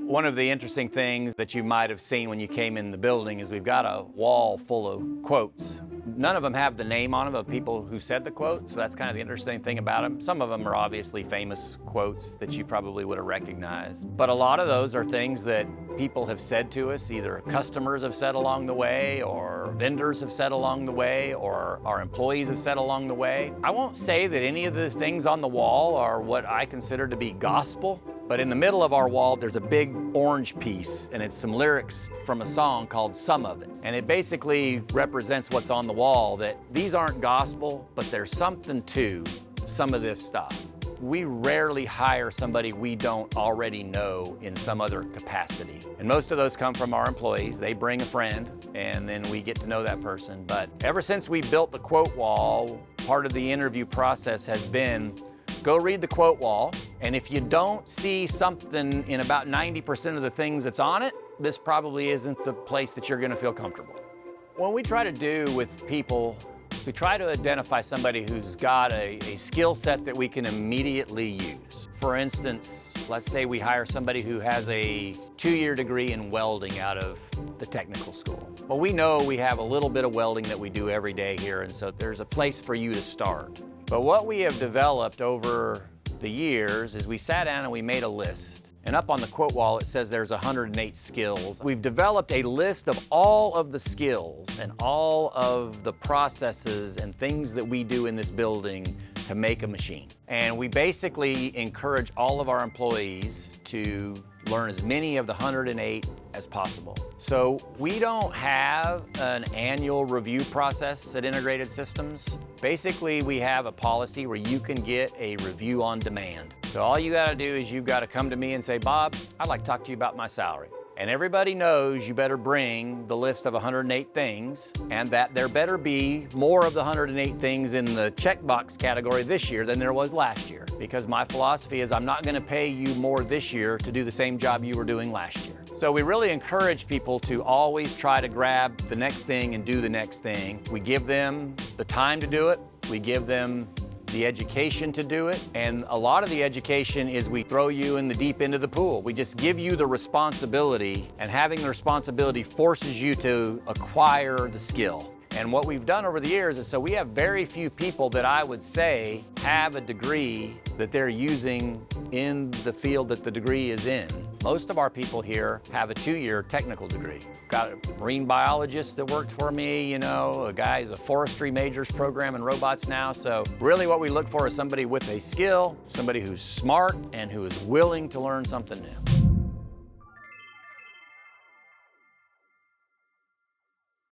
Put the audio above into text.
One of the interesting things that you might have seen when you came in the building is we've got a wall full of quotes. None of them have the name on them of people who said the quote, so that's kind of the interesting thing about them. Some of them are obviously famous quotes that you probably would have recognized. But a lot of those are things that people have said to us, either customers have said along the way, or vendors have said along the way, or our employees have said along the way. I won't say that any of the things on the wall are what I consider to be gospel, but in the middle of our wall, there's a big orange piece, and it's some lyrics from a song called Some of It. And it basically represents what's on the wall, that these aren't gospel, but there's something to some of this stuff. We rarely hire somebody we don't already know in some other capacity. And most of those come from our employees. They bring a friend, and then we get to know that person. But ever since we built the quote wall, part of the interview process has been, go read the quote wall, and if you don't see something in about 90% of the things that's on it, this probably isn't the place that you're gonna feel comfortable. What we try to do with people, we try to identify somebody who's got a skill set that we can immediately use. For instance, let's say we hire somebody who has a 2-year degree in welding out of the technical school. Well, we know we have a little bit of welding that we do every day here, and so there's a place for you to start. But what we have developed over the years is we sat down and we made a list. And up on the quote wall, it says there's 108 skills. We've developed a list of all of the skills and all of the processes and things that we do in this building to make a machine. And we basically encourage all of our employees to learn as many of the 108 as possible. So we don't have an annual review process at Integrated Systems. Basically, we have a policy where you can get a review on demand. So all you gotta do is you've gotta come to me and say, Bob, I'd like to talk to you about my salary. And everybody knows you better bring the list of 108 things, and that there better be more of the 108 things in the checkbox category this year than there was last year. Because my philosophy is I'm not gonna pay you more this year to do the same job you were doing last year. So we really encourage people to always try to grab the next thing and do the next thing. We give them the time to do it. We give them the education to do it, and a lot of the education is we throw you in the deep end of the pool. We just give you the responsibility, and having the responsibility forces you to acquire the skill. And what we've done over the years is, so we have very few people that I would say have a degree that they're using in the field that the degree is in. Most of our people here have a 2-year technical degree. Got a marine biologist that worked for me, a guy who's a forestry majors program in robots now. So really what we look for is somebody with a skill, somebody who's smart and who is willing to learn something new.